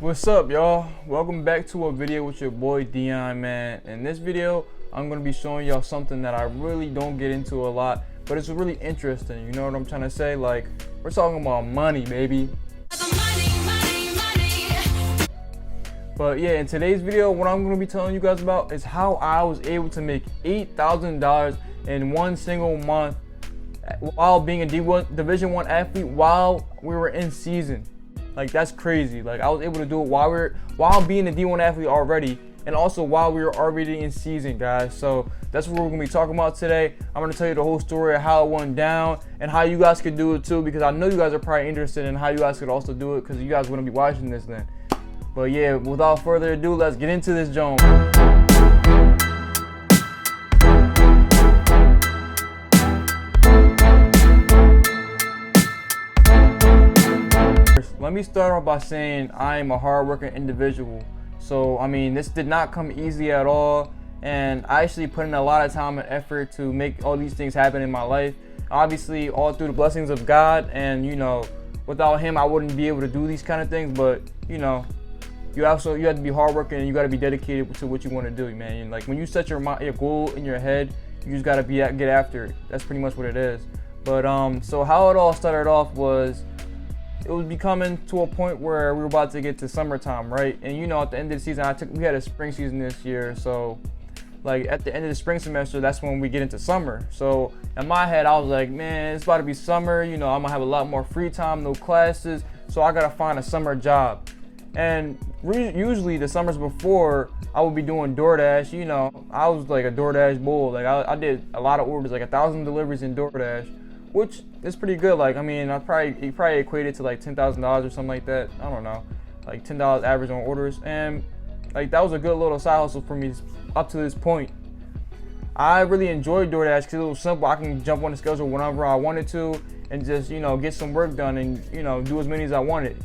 What's up, y'all? Welcome back to a video with your boy Dion, man. In this video, I'm gonna be showing y'all something that I really don't get into a lot, but it's really interesting. You know what I'm trying to say? Like, we're talking about money, baby. But yeah, in today's video, what I'm gonna be telling you guys about is how I was able to make $8,000 in one single month while being a Division I athlete while we were in season. Like, that's crazy. Like, I was able to do it while being a D1 athlete already, and also while we were already in season, guys. So that's what we're gonna be talking about today. I'm gonna tell you the whole story of how it went down and how you guys could do it too, because I know you guys are probably interested in how you guys could also do it, because you guys are gonna be watching this then. But yeah, without further ado, let's get into this, Joan. Let me start off by saying I am a hardworking individual. So, I mean, this did not come easy at all. And I actually put in a lot of time and effort to make all these things happen in my life. Obviously, all through the blessings of God. And, you know, without Him, I wouldn't be able to do these kind of things. But, you know, you have to be hardworking and you got to be dedicated to what you want to do, man. And, like, when you set your goal in your head, you just got to get after it. That's pretty much what it is. But, so how it all started off was, it was becoming to a point where we were about to get to summertime, right? And you know, at the end of the season, we had a spring season this year, so like at the end of the spring semester, that's when we get into summer. So in my head, I was like, man, it's about to be summer. You know, I'm gonna have a lot more free time, no classes, so I gotta find a summer job. And usually the summers before, I would be doing DoorDash. You know, I was like a DoorDash bull. Like I did a lot of orders, like 1,000 deliveries in DoorDash, which is pretty good. Like, I mean, it probably equated to like $10,000 or something like that. I don't know, like $10 average on orders, and like that was a good little side hustle for me up to this point. I really enjoyed DoorDash because it was simple. I can jump on the schedule whenever I wanted to and just, you know, get some work done and, you know, do as many as I wanted.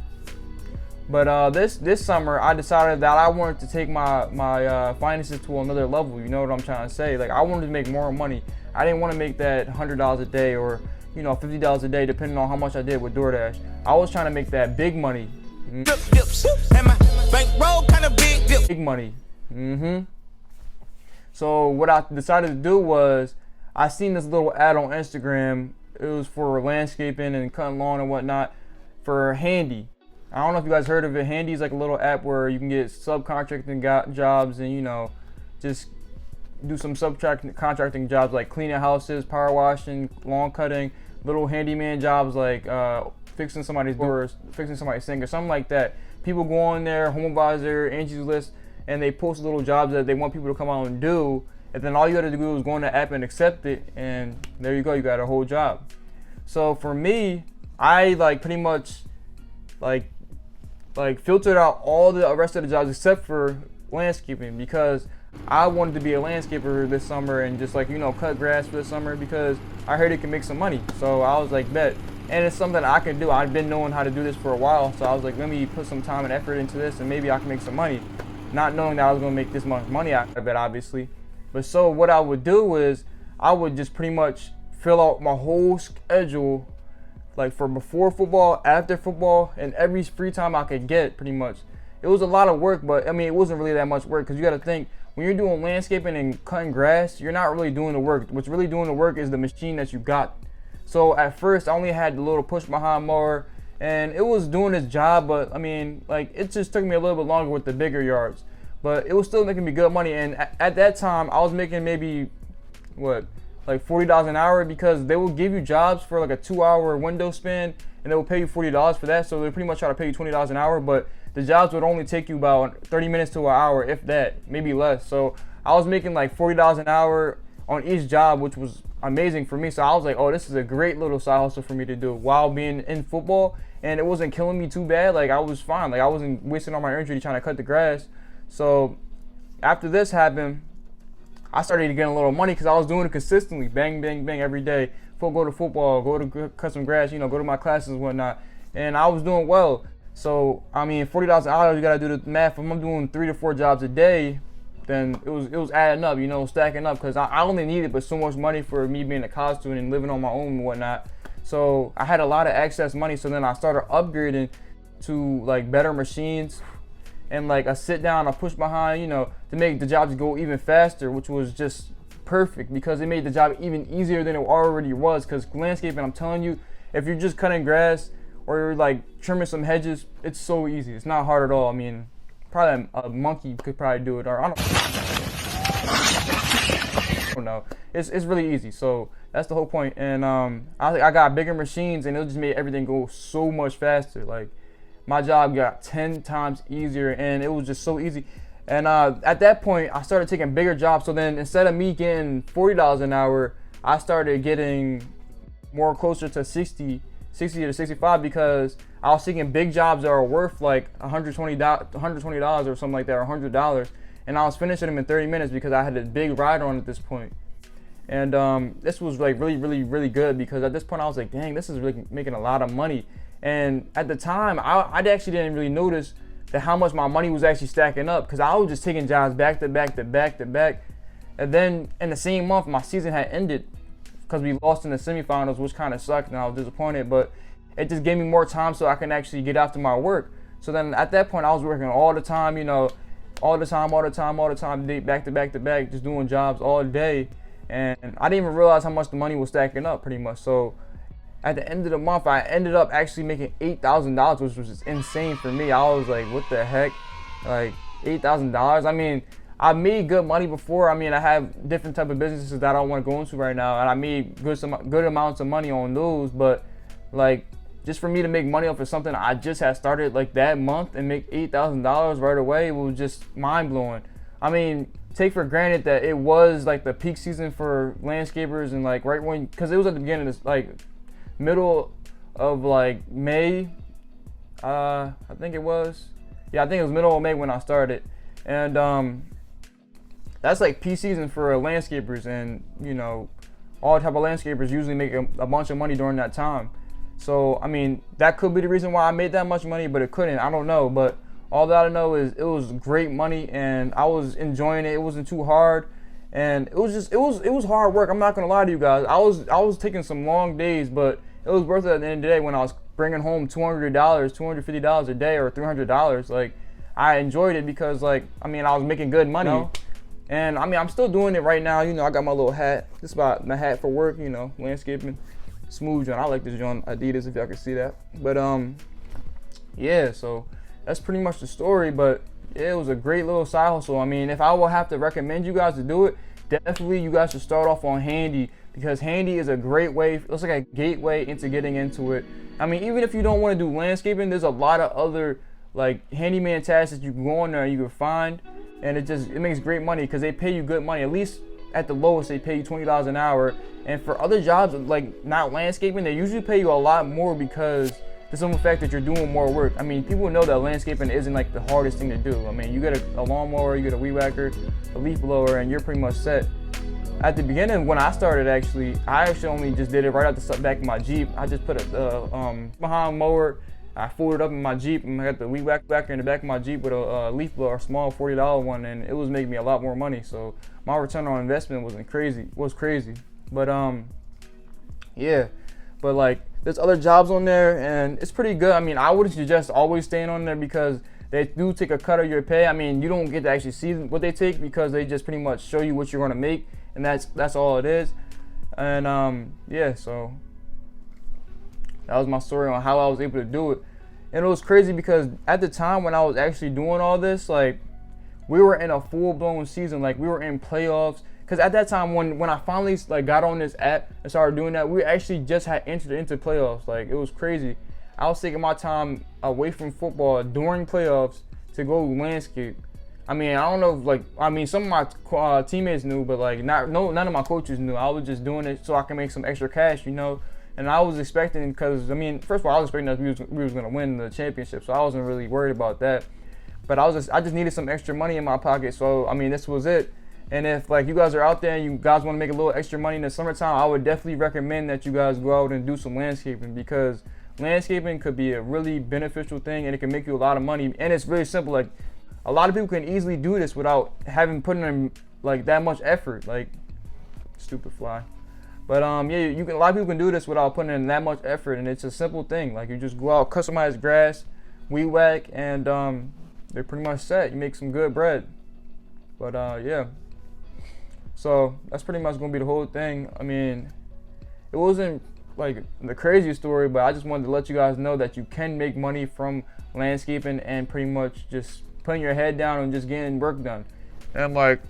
But this summer, I decided that I wanted to take my finances to another level. You know what I'm trying to say? Like, I wanted to make more money. I didn't want to make that $100 a day or, you know, $50 a day, depending on how much I did with DoorDash. I was trying to make that big money. Big money. So what I decided to do was, I seen this little ad on Instagram. It was for landscaping and cutting lawn and whatnot for Handy. I don't know if you guys heard of it. Handy is like a little app where you can get subcontracting jobs and, you know, just do some subcontracting jobs like cleaning houses, power washing, lawn cutting, little handyman jobs like fixing somebody's doors, fixing somebody's sink or something like that. People go on there, HomeAdvisor, Angie's List, and they post little jobs that they want people to come out and do. And then all you got to do is go on the app and accept it, and there you go, you got a whole job. So for me, I like pretty much like filtered out all the rest of the jobs except for landscaping, because I wanted to be a landscaper this summer and just, like, you know, cut grass for the summer because I heard it can make some money. So I was like, bet. And it's something I can do. I've been knowing how to do this for a while. So I was like, let me put some time and effort into this and maybe I can make some money. Not knowing that I was going to make this much money out of it, obviously. But so what I would do is I would just pretty much fill out my whole schedule, like for before football, after football, and every free time I could get, pretty much. It was a lot of work, but I mean, it wasn't really that much work, because you got to think, when you're doing landscaping and cutting grass, you're not really doing the work. What's really doing the work is the machine that you got. So at first, I only had the little push behind mower, and it was doing its job, but I mean, like, it just took me a little bit longer with the bigger yards. But it was still making me good money, and at that time, I was making maybe, like $40 an hour, because they will give you jobs for like a 2-hour window span, and they will pay you $40 for that. So they pretty much try to pay you $20 an hour, but the jobs would only take you about 30 minutes to an hour, if that, maybe less. So I was making like $40 an hour on each job, which was amazing for me. So I was like, oh, this is a great little side hustle for me to do while being in football, and it wasn't killing me too bad. Like, I was fine. Like, I wasn't wasting all my energy trying to cut the grass. So after this happened, I started getting a little money because I was doing it consistently, bang, bang, bang, every day. Go to football, go to cut some grass, you know, go to my classes and whatnot. And I was doing well. So, I mean, $40 an hour, you got to do the math. If I'm doing 3 to 4 jobs a day, then it was adding up, you know, stacking up, because I only needed but so much money for me being a college student and living on my own and whatnot. So I had a lot of excess money. So then I started upgrading to like better machines, and like a sit down, a push behind, you know, to make the job go even faster, which was just perfect because it made the job even easier than it already was. Because landscaping, I'm telling you, if you're just cutting grass or you're like trimming some hedges, it's so easy. It's not hard at all. I mean, probably a monkey could probably do it, or I don't know. It's really easy. So that's the whole point. And I got bigger machines, and it just made everything go so much faster. Like my job got 10 times easier, and it was just so easy. And at that point, I started taking bigger jobs. So then instead of me getting $40 an hour, I started getting more closer to 60 to 65 because I was taking big jobs that are worth like $120 or something like that, or $100. And I was finishing them in 30 minutes because I had a big rider on at this point. And this was like really good because at this point I was like, dang, this is really making a lot of money. And at the time, I actually didn't really notice that how much my money was actually stacking up because I was just taking jobs back to back. And then in the same month, my season had ended because we lost in the semifinals, which kind of sucked and I was disappointed, but it just gave me more time so I can actually get after my work. So then at that point, I was working all the time, you know, all the time, back to back, just doing jobs all day. And I didn't even realize how much the money was stacking up pretty much. So at the end of the month, I ended up actually making $8,000, which was just insane for me. I was like, what the heck? Like $8,000? I mean, I made good money before. I mean, I have different type of businesses that I don't want to go into right now, and I made good amounts of money on those. But like, just for me to make money off of something I just had started like that month and make $8,000 right away, it was just mind blowing. I mean, take for granted that it was like the peak season for landscapers, and like right when, because it was at the beginning of this, like middle of like May, I think it was. Yeah, I think it was middle of May when I started, and that's like peak season for landscapers, and you know, all type of landscapers usually make a bunch of money during that time. So I mean, that could be the reason why I made that much money, but it couldn't. I don't know, but all that I know is it was great money, and I was enjoying it. It wasn't too hard, and it was hard work. I'm not gonna lie to you guys. I was taking some long days, but it was worth it at the end of the day when I was bringing home $200, $250 a day, or $300. Like, I enjoyed it because, like, I mean, I was making good money. You know? And I mean, I'm still doing it right now. You know, I got my little hat. This is about my hat for work, you know, landscaping. Smooth John. I like this John Adidas, if y'all can see that. But yeah, so that's pretty much the story. But yeah, it was a great little side hustle. I mean, if I will have to recommend you guys to do it, definitely you guys should start off on Handy, because Handy is a great way. It's like a gateway into getting into it. I mean, even if you don't want to do landscaping, there's a lot of other like handyman tasks that you can go on there and you can find, and it makes great money because they pay you good money. At least at the lowest, they pay you $20 an hour. And for other jobs like not landscaping, they usually pay you a lot more because the simple fact that you're doing more work. I mean, people know that landscaping isn't like the hardest thing to do. I mean, you get a lawnmower, you get a weed whacker, a leaf blower, and you're pretty much set. At the beginning, when I started, I actually only just did it right out the back of my Jeep. I just put a behind mower. I folded up in my Jeep, and I got the weed whacker in the back of my Jeep with a leaf blower, a small $40 one, and it was making me a lot more money. So my return on investment was crazy. But yeah, but like there's other jobs on there, and it's pretty good. I mean, I would suggest always staying on there because they do take a cut of your pay. I mean, you don't get to actually see what they take because they just pretty much show you what you're gonna make, and that's all it is. And yeah, so that was my story on how I was able to do it. And it was crazy because at the time when I was actually doing all this, like, we were in a full-blown season. Like, we were in playoffs. Because at that time, when I finally like got on this app and started doing that, we actually just had entered into playoffs. Like, it was crazy. I was taking my time away from football during playoffs to go landscape. I mean, I don't know if, like, I mean, some of my teammates knew, but like none of my coaches knew. I was just doing it so I can make some extra cash, you know. And I was expecting, because I mean, first of all, I was expecting that we was gonna win the championship, so I wasn't really worried about that. But I just needed some extra money in my pocket, so I mean, this was it. And if like you guys are out there and you guys want to make a little extra money in the summertime, I would definitely recommend that you guys go out and do some landscaping, because landscaping could be a really beneficial thing, and it can make you a lot of money. And it's really simple. Like, a lot of people can easily do this without having put in like that much effort. Like, stupid fly. But yeah, a lot of people can do this without putting in that much effort, and it's a simple thing. Like, you just go out, customize grass, weed whack, and they're pretty much set. You make some good bread. But yeah. So that's pretty much gonna be the whole thing. I mean, it wasn't like the craziest story, but I just wanted to let you guys know that you can make money from landscaping and pretty much just putting your head down and just getting work done. And like,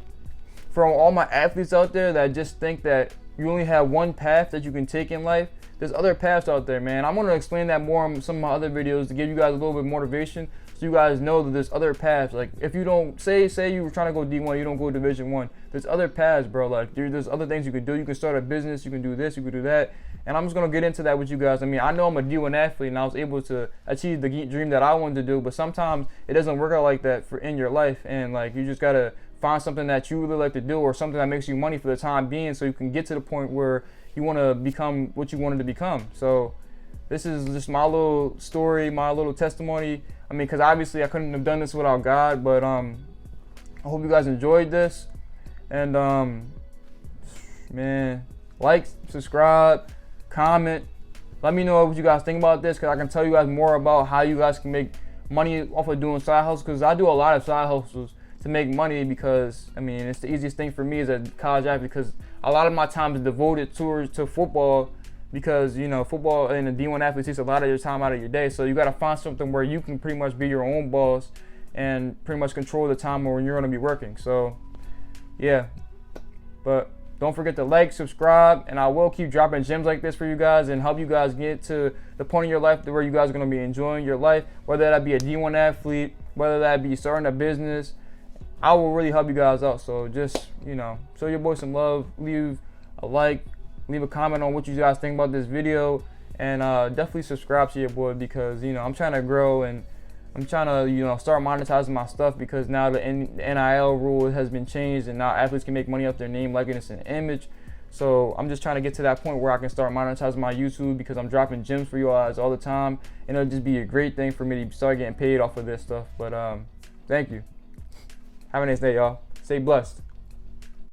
from all my athletes out there that just think that you only have one path that you can take in life, there's other paths out there, man. I'm going to explain that more in some of my other videos to give you guys a little bit more motivation, so you guys know that there's other paths. Like, if you don't, say you were trying to go D1, you don't go Division 1, there's other paths, bro. Like, there's other things you can do. You can start a business, you can do this, you can do that. And I'm just going to get into that with you guys. I mean, I know I'm a D1 athlete and I was able to achieve the dream that I wanted to do, but sometimes it doesn't work out like that in your life. And like, you just got to find something that you really like to do, or something that makes you money for the time being, so you can get to the point where you want to become what you wanted to become. So this is just my little story, my little testimony. I mean, because obviously I couldn't have done this without God, but I hope you guys enjoyed this. And man, like, subscribe, comment, let me know what you guys think about this, because I can tell you guys more about how you guys can make money off of doing side hustles, because I do a lot of side hustles to make money, because I mean, it's the easiest thing for me as a college athlete, because a lot of my time is devoted to football, because you know, football and a D1 athlete takes a lot of your time out of your day. So you got to find something where you can pretty much be your own boss and pretty much control the time when you're going to be working. So yeah, but don't forget to like, subscribe, and I will keep dropping gems like this for you guys and help you guys get to the point in your life where you guys are going to be enjoying your life, whether that be a D1 athlete, whether that be starting a business. I will really help you guys out. So just, you know, show your boy some love, leave a like, leave a comment on what you guys think about this video, and definitely subscribe to your boy, because, you know, I'm trying to grow and I'm trying to, you know, start monetizing my stuff, because now the NIL rule has been changed and now athletes can make money off their name, likeness, and image. So I'm just trying to get to that point where I can start monetizing my YouTube, because I'm dropping gems for you guys all the time, and it'll just be a great thing for me to start getting paid off of this stuff. But thank you. Have a nice day, y'all. Stay blessed.